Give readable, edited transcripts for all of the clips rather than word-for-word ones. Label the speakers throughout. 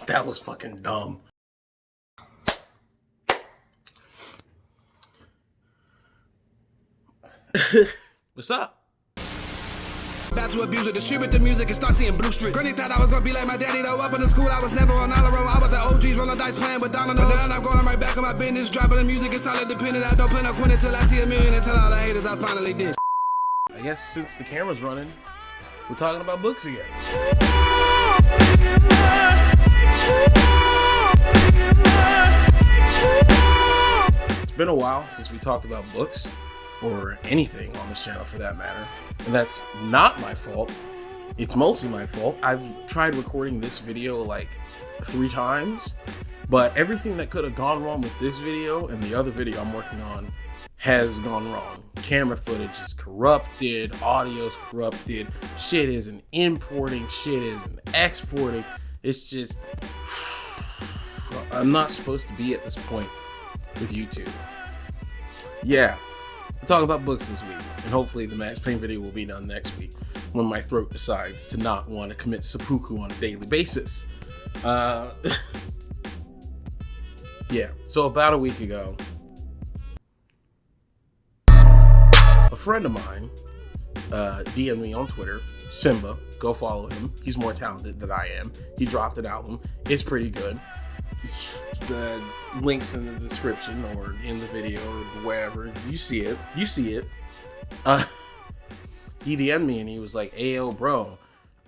Speaker 1: That was fucking dumb. What's up?
Speaker 2: About to abuse it, distribute the music and start seeing blue streak. Granny thought I was gonna be like my daddy though. Up in the school, I was never on all around. I was the OGs rolling dice playing with dominoes. But now I'm going right back on my business, dropping the music and solid dependent. I don't put no quit until I see a million and tell all the haters I finally did.
Speaker 1: I guess since the camera's running, we're talking about books again. It's been a while since we talked about books, or anything on this channel for that matter. And that's not my fault. It's mostly my fault. I've tried recording this video like 3 times, but everything that could have gone wrong with this video and the other video I'm working on has gone wrong. Camera footage is corrupted, audio's corrupted, shit isn't importing, shit isn't exporting. It's just, I'm not supposed to be at this point with YouTube. Yeah. We're talking about books this week, and hopefully the Max Payne video will be done next week when my throat decides to not want to commit seppuku on a daily basis. Yeah, so about a week ago, a friend of mine DM'd me on Twitter, Simba, go follow him. He's more talented than I am. He dropped an album. It's pretty good. The links in the description or in the video or wherever. You see it. You see it. He DM'd me and he was like, "Ayo, bro,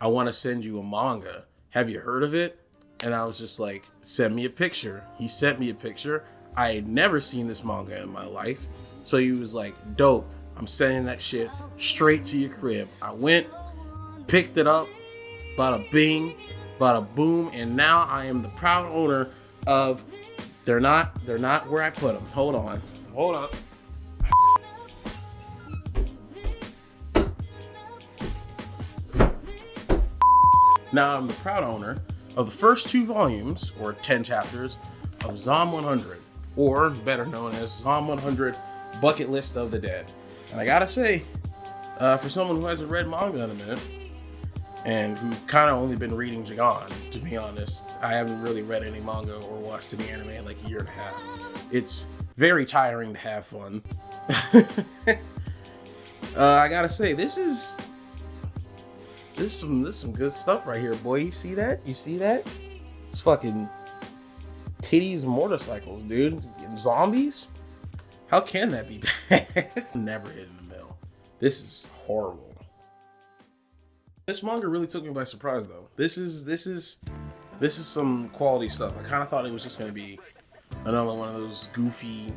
Speaker 1: I want to send you a manga. Have you heard of it?" And I was just like, "Send me a picture." He sent me a picture. I had never seen this manga in my life. So he was like, "Dope. I'm sending that shit straight to your crib." I went, picked it up, bada bing, bada boom, and now I am the proud owner of. They're not where I put them. Hold on. Now I'm the proud owner of the first 2 volumes, or 10 chapters, of ZOM 100, or better known as ZOM 100 Bucket List of the Dead. And I gotta say, for someone who hasn't read manga in a minute, and who's kind of only been reading Jagan, to be honest, I haven't really read any manga or watched any anime in like a year and a half. It's very tiring to have fun. I gotta say, this is some good stuff right here, boy. You see that? It's fucking titties and motorcycles, dude. And zombies? How can that be bad? Never hit in the mill. This is horrible. This manga really took me by surprise, though. This is some quality stuff. I kind of thought it was just gonna be another one of those goofy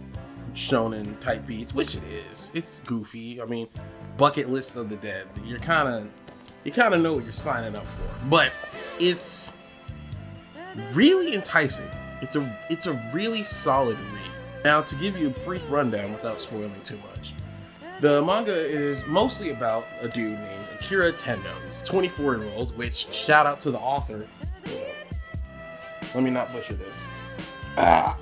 Speaker 1: shonen type beats, which it is. It's goofy. I mean, Bucket List of the Dead. You kind of know what you're signing up for, but it's really enticing. It's a really solid read. Now, to give you a brief rundown without spoiling too much, the manga is mostly about a dude named Akira Tendo. He's a 24-year-old, which, shout out to the author. Let me not butcher this. Shout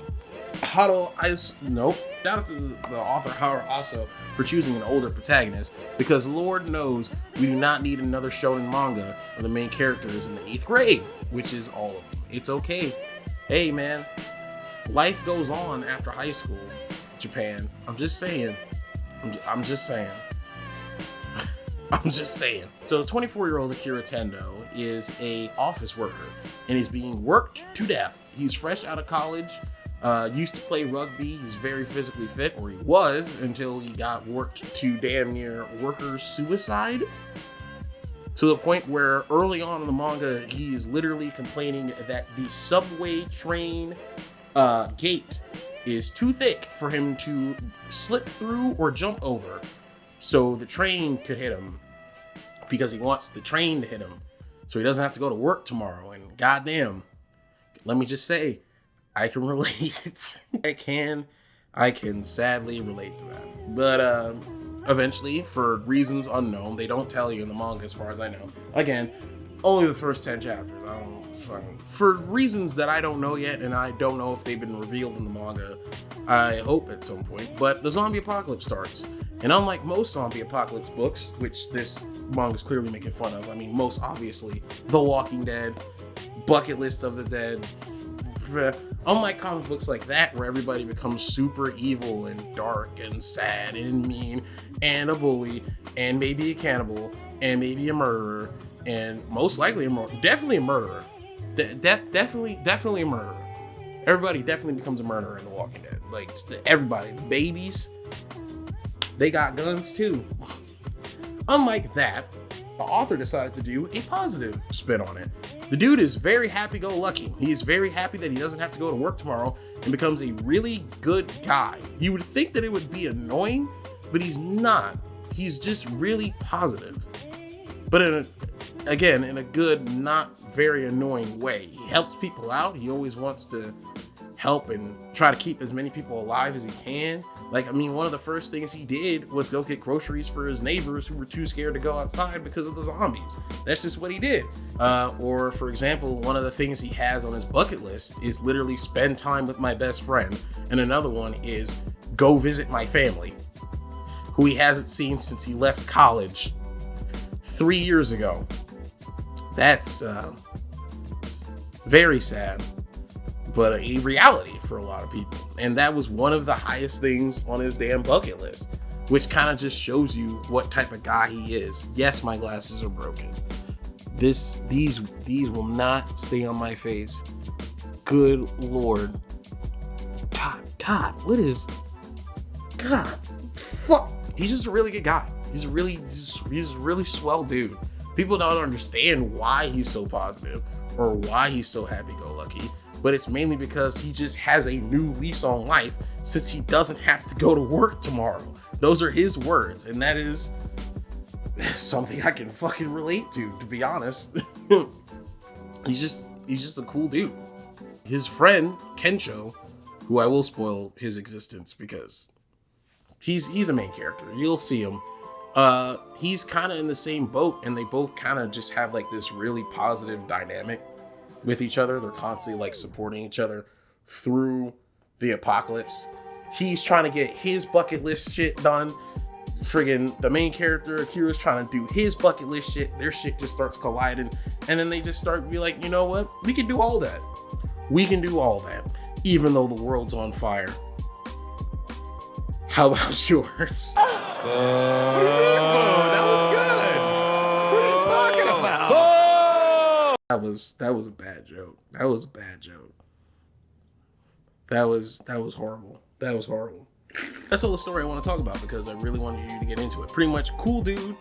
Speaker 1: out to the author Haru Aso for choosing an older protagonist, because Lord knows we do not need another shonen manga where the main character is in the 8th grade, which is all of them. It's okay. Hey man, life goes on after high school, Japan. I'm just saying. So 24-year-old Akira Tendo is a office worker and he's being worked to death. He's fresh out of college, used to play rugby. He's very physically fit, or he was, until he got worked to damn near worker suicide. To the point where early on in the manga, he is literally complaining that the subway train gate is too thick for him to slip through or jump over, so the train could hit him, because he wants the train to hit him so he doesn't have to go to work tomorrow. And goddamn, let me just say, I can relate. I can sadly relate to that. But eventually, for reasons unknown, they don't tell you in the manga as far as I know. Again, only the first 10 chapters. For reasons that I don't know yet, and I don't know if they've been revealed in the manga. I hope at some point. But the zombie apocalypse starts, And unlike most zombie apocalypse books, which this manga is clearly making fun of, I mean, most obviously, The Walking Dead, Bucket List of the Dead, unlike comic books like that, where everybody becomes super evil and dark and sad and mean and a bully and maybe a cannibal and maybe a murderer and most likely definitely a murderer. Definitely a murderer. Everybody definitely becomes a murderer in The Walking Dead. Like, everybody, the babies, they got guns too. Unlike that, the author decided to do a positive spin on it. The dude is very happy-go-lucky. He is very happy that he doesn't have to go to work tomorrow and becomes a really good guy. You would think that it would be annoying, but he's not. He's just really positive. But in a good, not very annoying way. He helps people out. He always wants to help and try to keep as many people alive as he can. Like, I mean, one of the first things he did was go get groceries for his neighbors who were too scared to go outside because of the zombies. That's just what he did. Or, for example, one of the things he has on his bucket list is literally spend time with my best friend. And another one is go visit my family, who he hasn't seen since he left college 3 years ago. That's very sad, but a reality for a lot of people. And that was one of the highest things on his damn bucket list, which kind of just shows you what type of guy he is. Yes, my glasses are broken. These will not stay on my face. Good Lord. God, what is... God, fuck. He's just a really good guy. He's a really swell dude. People don't understand why he's so positive or why he's so happy-go-lucky, but it's mainly because he just has a new lease on life since he doesn't have to go to work tomorrow. Those are his words, and that is something I can fucking relate to be honest. He's just a cool dude. His friend, Kensho, who I will spoil his existence because he's a main character. You'll see him. He's kind of in the same boat, and they both kind of just have like this really positive dynamic with each other. They're constantly like supporting each other through the apocalypse. He's trying to get his bucket list shit done. Friggin' the main character, Akira's trying to do his bucket list shit. Their shit just starts colliding, and then they just start to be like, you know what? We can do all that. We can do all that, even though the world's on fire. How about yours?
Speaker 3: What do you mean, boo? That was good. What are you talking about?
Speaker 1: That was a bad joke. That was a bad joke. That was horrible. That was horrible. That's all the story I want to talk about because I really wanted you to get into it. Pretty much cool dude,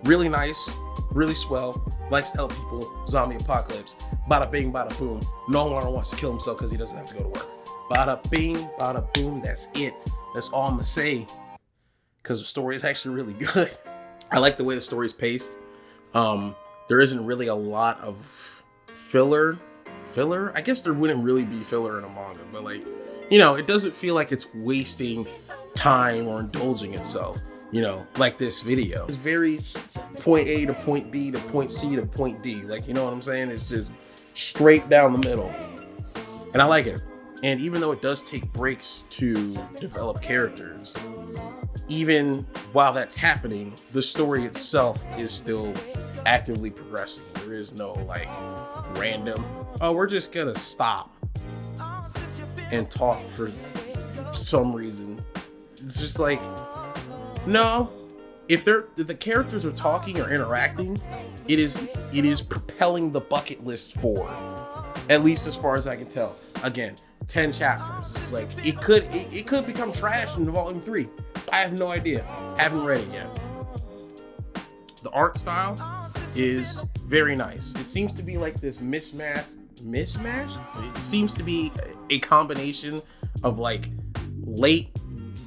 Speaker 1: really nice, really swell, likes to help people, zombie apocalypse, bada bing, bada boom. No one wants to kill himself because he doesn't have to go to work. Bada bing, bada boom, that's it. That's all I'm gonna say because the story is actually really good. I like the way the story's paced. There isn't really a lot of filler. I guess there wouldn't really be filler in a manga, but like, you know, it doesn't feel like it's wasting time or indulging itself, you know, like this video. It's very point A to point B to point C to point D. Like, you know what I'm saying? It's just straight down the middle. And I like it. And even though it does take breaks to develop characters, even while that's happening, the story itself is still actively progressing. There is no like random, oh, we're just gonna stop and talk for some reason. It's just like, no, if the characters are talking or interacting, it is propelling the bucket list forward, at least as far as I can tell. Again, 10 chapters. It's like it could become trash in volume 3. I have no idea. Haven't read it yet. The art style is very nice. It seems to be like this mismatch. It seems to be a combination of like late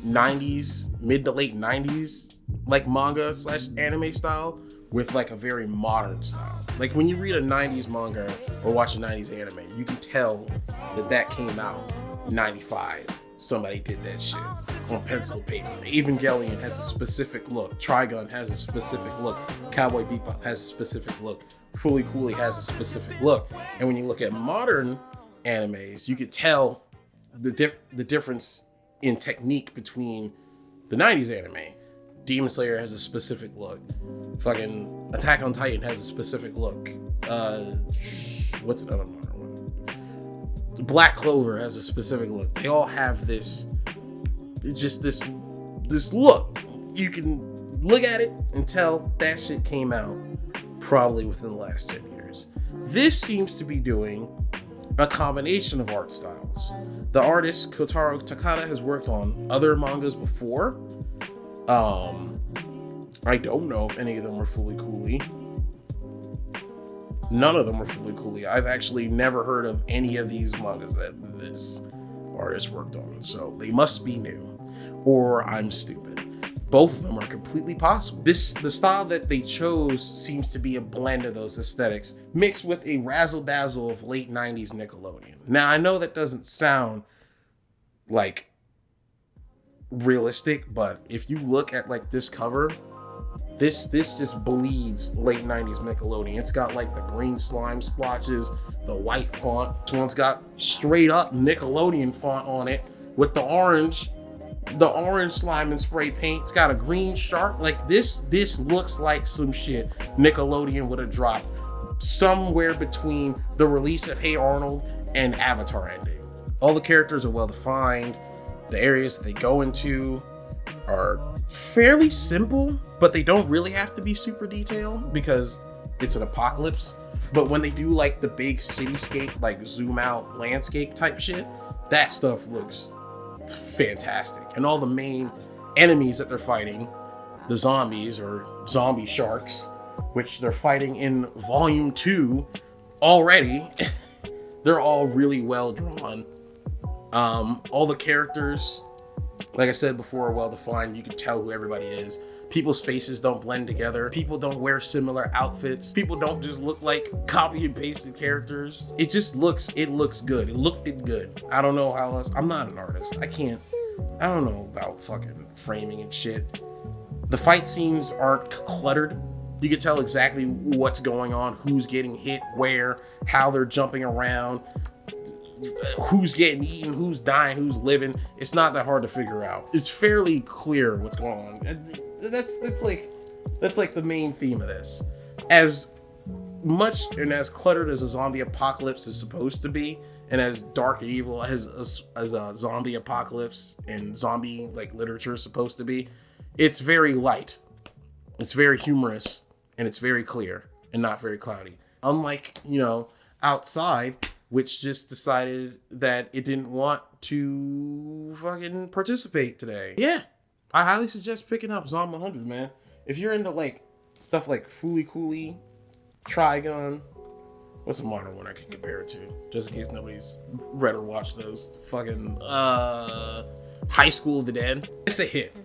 Speaker 1: 90s, mid to late 90s, like manga / anime style with like a very modern style. Like when you read a 90s manga or watch a 90s anime, you can tell that came out in 95. Somebody did that shit on pencil paper. Evangelion has a specific look. Trigun has a specific look. Cowboy Bebop has a specific look. Fully Cooley has a specific look. And when you look at modern animes, you could tell the difference in technique between The 90s anime. Demon Slayer has a specific look. Fucking Attack on Titan has a specific look. What's another modern one? Black Clover has a specific look. They all have this look. You can look at it and tell that shit came out probably within the last 10 years. This seems to be doing a combination of art styles. The artist Kotaro Takada has worked on other mangas before. I don't know if any of them were fully coolie. None of them were fully coolie. I've actually never heard of any of these mangas that this artist worked on, so they must be new, or I'm stupid. Both of them are completely possible. The style that they chose seems to be a blend of those aesthetics mixed with a razzle dazzle of late 90s Nickelodeon. Now, I know that doesn't sound like realistic, but if you look at like this cover, this just bleeds late 90s Nickelodeon. It's got like the green slime splotches, the white font. This one's got straight up Nickelodeon font on it with the orange slime and spray paint. It's got a green shark. Like this looks like some shit Nickelodeon would have dropped somewhere between the release of Hey Arnold and Avatar ending. All the characters are well defined. The areas that they go into are fairly simple, but they don't really have to be super detailed because it's an apocalypse. But when they do like the big cityscape, like zoom out landscape type shit, that stuff looks fantastic. And all the main enemies that they're fighting, the zombies or zombie sharks, which they're fighting in volume 2 already, they're all really well drawn. All the characters, like I said before, are well defined. You can tell who everybody is. People's faces don't blend together. People don't wear similar outfits. People don't just look like copy and pasted characters. It looks good. It looked good. I don't know how else. I'm not an artist. I don't know about fucking framing and shit. The fight scenes aren't cluttered. You can tell exactly what's going on, who's getting hit, where, how they're jumping around, who's getting eaten, who's dying, who's living. It's not that hard to figure out. It's fairly clear what's going on. That's like the main theme of this. As much and as cluttered as a zombie apocalypse is supposed to be, and as dark and evil as a zombie apocalypse and zombie like literature is supposed to be, it's very light. It's very humorous, and it's very clear and not very cloudy. Unlike, Outside, which just decided that it didn't want to fucking participate today. Yeah, I highly suggest picking up ZOM 100, man. If you're into like stuff like Fooly Cooly, Trigun, what's a modern one I can compare it to? Just in case nobody's read or watched those. Fucking High School of the Dead. It's a hit.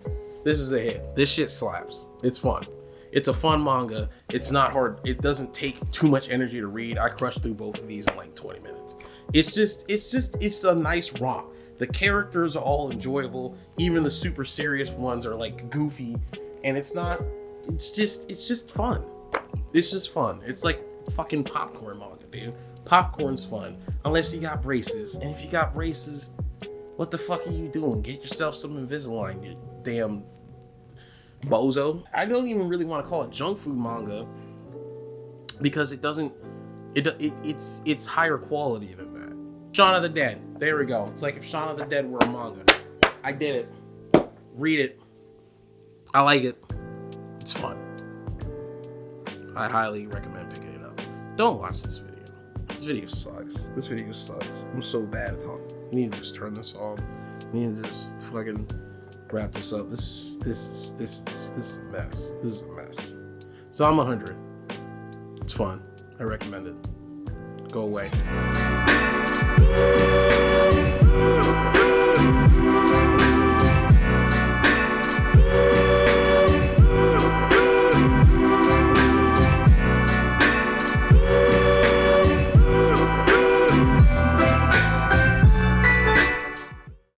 Speaker 1: This is a hit. This shit slaps. It's fun. It's a fun manga. It's not hard. It doesn't take too much energy to read. I crushed through both of these in like 20 minutes. It's a nice romp. The characters are all enjoyable. Even the super serious ones are like goofy, and it's just fun. It's just fun. It's like fucking popcorn manga, dude. Popcorn's fun unless you got braces. And if you got braces, what the fuck are you doing? Get yourself some Invisalign, you damn bozo. I don't even really want to call it junk food manga because it's higher quality than that. Shaun of the Dead. There we go. It's like if Shaun of the Dead were a manga. I did it. Read it. I like it. It's fun. I highly recommend picking it up. Don't watch this video. This video sucks. I'm so bad at talking. I need to just turn this off. I need to just fucking wrap this up. This is a mess. This is a mess. So I'm 100. It's fun. I recommend it. Go away.